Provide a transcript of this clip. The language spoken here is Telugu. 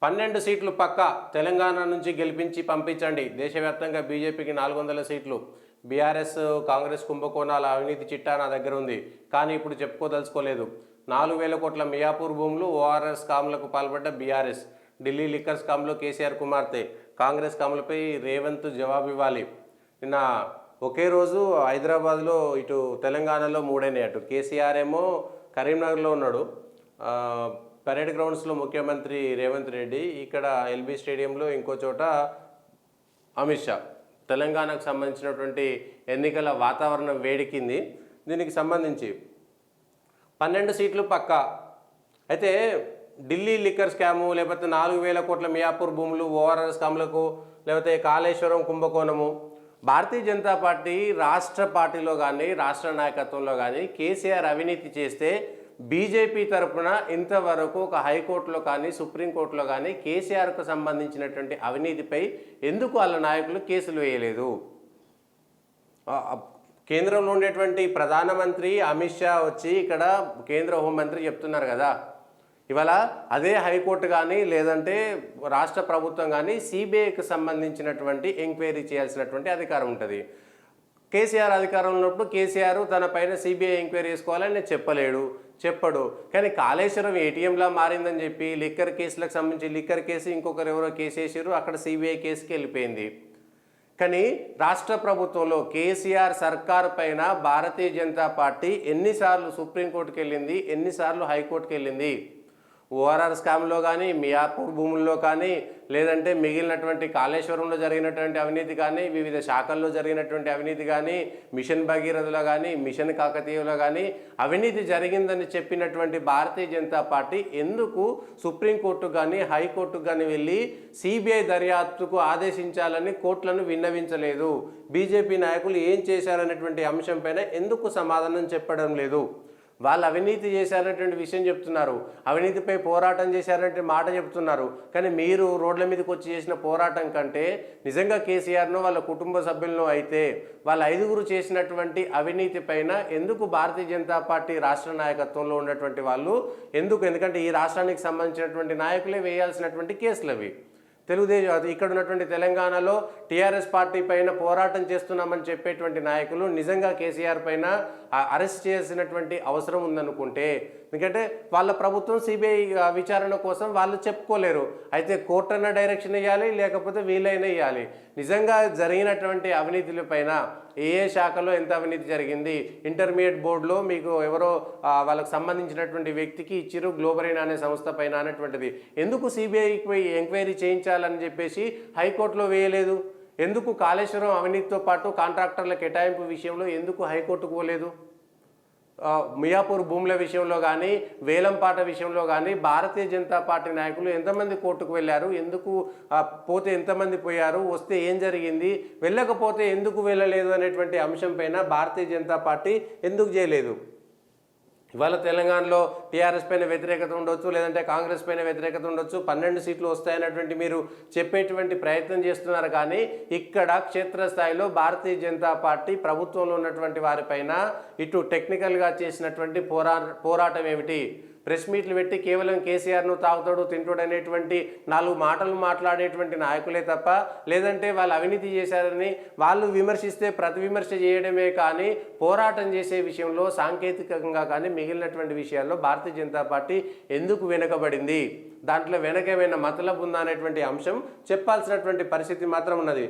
12 సీట్లు పక్కా తెలంగాణ నుంచి గెలిపించి పంపించండి. దేశవ్యాప్తంగా బీజేపీకి 400 సీట్లు. బీఆర్ఎస్ కాంగ్రెస్ కుంభకోణాల అవినీతి చిట్టా నా దగ్గర ఉంది. కానీ ఇప్పుడు చెప్పుకోదలుచుకోలేదు. 4,000 కోట్ల మియాపూర్ భూములు ఓఆర్ఎస్ స్కామ్లకు పాల్పడ్డ బీఆర్ఎస్. ఢిల్లీ లిక్కర్ స్కామ్లో కేసీఆర్ కుమార్తె. కాంగ్రెస్ స్కామ్లపై రేవంత్ జవాబివ్వాలి. నిన్న ఒకే రోజు హైదరాబాద్లో ఇటు తెలంగాణలో మూడైనాయి. అటు కేసీఆర్ ఏమో కరీంనగర్లో ఉన్నాడు, పరేడ్ గ్రౌండ్స్లో ముఖ్యమంత్రి రేవంత్ రెడ్డి, ఇక్కడ ఎల్బీ స్టేడియంలో ఇంకో చోట అమిత్ షా. తెలంగాణకు సంబంధించినటువంటి ఎన్నికల వాతావరణం వేడికింది. దీనికి సంబంధించి 12 సీట్లు పక్కా. అయితే ఢిల్లీ లిక్కర్ స్కాము, లేకపోతే 4,000 కోట్ల మియాపూర్ భూములు ఓఆర్ఆర్ స్కామ్లకు, లేకపోతే కాళేశ్వరం కుంభకోణము, భారతీయ జనతా పార్టీ రాష్ట్ర పార్టీలో కానీ రాష్ట్ర నాయకత్వంలో కానీ కేసీఆర్ అవినీతి చేస్తే బీజేపీ తరఫున ఇంతవరకు ఒక హైకోర్టులో కానీ సుప్రీంకోర్టులో కానీ కేసీఆర్కు సంబంధించినటువంటి అవినీతిపై ఎందుకు వాళ్ళ నాయకులు కేసులు వేయలేదు? కేంద్రంలో ఉండేటువంటి ప్రధానమంత్రి అమిత్ షా వచ్చి ఇక్కడ కేంద్ర హోంమంత్రి చెప్తున్నారు కదా, ఇవాళ అదే హైకోర్టు కానీ లేదంటే రాష్ట్ర ప్రభుత్వం కానీ సిబిఐకి సంబంధించినటువంటి ఎంక్వైరీ చేయాల్సినటువంటి అధికారం ఉంటుంది. కేసీఆర్ అధికారంలో ఉన్నప్పుడు కేసీఆర్ తన పైన సిబిఐ ఎంక్వైరీ చేసుకోవాలని చెప్పడు. కానీ కాళేశ్వరం ఏటీఎంలా మారిందని చెప్పి లిక్కర్ కేసులకు సంబంధించి లిక్కర్ కేసు ఇంకొకరు ఎవరో కేసు వేసారు, అక్కడ సిబిఐ కేసుకి వెళ్ళిపోయింది. కానీ రాష్ట్ర ప్రభుత్వంలో కేసీఆర్ సర్కారు పైన భారతీయ జనతా పార్టీ ఎన్నిసార్లు సుప్రీంకోర్టుకి వెళ్ళింది, ఎన్నిసార్లు హైకోర్టుకి వెళ్ళింది? ఓఆర్ఆర్ స్కామ్లో కానీ, మియాపూర్ భూముల్లో కానీ, లేదంటే మిగిలినటువంటి కాళేశ్వరంలో జరిగినటువంటి అవినీతి కానీ, వివిధ శాఖల్లో జరిగినటువంటి అవినీతి కానీ, మిషన్ భగీరథలో కానీ, మిషన్ కాకతీయలో కానీ అవినీతి జరిగిందని చెప్పినటువంటి భారతీయ జనతా పార్టీ ఎందుకు సుప్రీంకోర్టుకు కానీ హైకోర్టుకు కానీ వెళ్ళి సిబిఐ దర్యాప్తుకు ఆదేశించాలని కోర్టులను విన్నవించలేదు? బీజేపీ నాయకులు ఏం చేశారనేటువంటి అంశం పైన ఎందుకు సమాధానం చెప్పడం లేదు? వాళ్ళు అవినీతి చేశారనేటువంటి విషయం చెప్తున్నారు, అవినీతిపై పోరాటం చేశారంటే మాట చెప్తున్నారు. కానీ మీరు రోడ్ల మీదకి వచ్చి చేసిన పోరాటం కంటే నిజంగా కేసీఆర్ను వాళ్ళ కుటుంబ సభ్యులను అయితే వాళ్ళ 5గురు చేసినటువంటి అవినీతి పైన ఎందుకు భారతీయ జనతా పార్టీ రాష్ట్ర నాయకత్వంలో ఉన్నటువంటి వాళ్ళు ఎందుకంటే ఈ రాష్ట్రానికి సంబంధించినటువంటి నాయకులే వేయాల్సినటువంటి కేసులు అవి. తెలుగుదేశం ఇక్కడ ఉన్నటువంటి తెలంగాణలో టీఆర్ఎస్ పార్టీ పైన పోరాటం చేస్తున్నామని చెప్పేటువంటి నాయకులు నిజంగా కేసీఆర్ పైన అరెస్ట్ చేయాల్సినటువంటి అవసరం ఉందనుకుంటే, ఎందుకంటే వాళ్ళ ప్రభుత్వం సిబిఐ విచారణ కోసం వాళ్ళు చెప్పుకోలేరు. అయితే కోర్టు అన్న డైరెక్షన్ ఇవ్వాలి, లేకపోతే వీలైనా ఇవ్వాలి. నిజంగా జరిగినటువంటి అవినీతుల పైన ఏ శాఖలో ఎంత అవినీతి జరిగింది, ఇంటర్మీడియట్ బోర్డులో మీకు ఎవరో వాళ్ళకు సంబంధించినటువంటి వ్యక్తికి ఇచ్చిరు గ్లోబరీన్ అనే సంస్థ పైన అనేటువంటిది ఎందుకు సిబిఐకి ఎంక్వైరీ చేయించాలని చెప్పేసి హైకోర్టులో వేయలేదు? ఎందుకు కాళేశ్వరం అవినీతితో పాటు కాంట్రాక్టర్ల కేటాయింపు విషయంలో ఎందుకు హైకోర్టుకు పోలేదు? మియాపూర్ భూముల విషయంలో కానీ వేలంపాట విషయంలో కానీ భారతీయ జనతా పార్టీ నాయకులు ఎంతమంది కోర్టుకు వెళ్ళారు, ఎందుకు పోతే ఎంతమంది పోయారు, వస్తే ఏం జరిగింది, వెళ్ళకపోతే ఎందుకు వెళ్ళలేదు అనేటువంటి అంశం పైన భారతీయ జనతా పార్టీ ఎందుకు చేయలేదు? ఇవాళ తెలంగాణలో టీఆర్ఎస్ పైన వ్యతిరేకత ఉండొచ్చు, లేదంటే కాంగ్రెస్ పైన వ్యతిరేకత ఉండొచ్చు, 12 సీట్లు వస్తాయన్నటువంటి మీరు చెప్పేటువంటి ప్రయత్నం చేస్తున్నారు. కానీ ఇక్కడ క్షేత్రస్థాయిలో భారతీయ జనతా పార్టీ ప్రభుత్వంలో ఉన్నటువంటి వారిపైన ఇటు టెక్నికల్గా చేసినటువంటి పోరాటం ఏమిటి? ప్రెస్ మీట్లు పెట్టి కేవలం కేసీఆర్ను తాగుతాడు తింటాడు అనేటువంటి 4 మాటలు మాట్లాడేటువంటి నాయకులే తప్ప, లేదంటే వాళ్ళు అవినీతి చేశారని వాళ్ళు విమర్శిస్తే ప్రతి విమర్శ చేయడమే కానీ పోరాటం చేసే విషయంలో సాంకేతికంగా కానీ మిగిలినటువంటి విషయాల్లో భారతీయ జనతా పార్టీ ఎందుకు వెనుకబడింది? దాంట్లో వెనకేమైనా మతలబు ఉందా అనేటువంటి అంశం చెప్పాల్సినటువంటి పరిస్థితి మాత్రం ఉన్నది.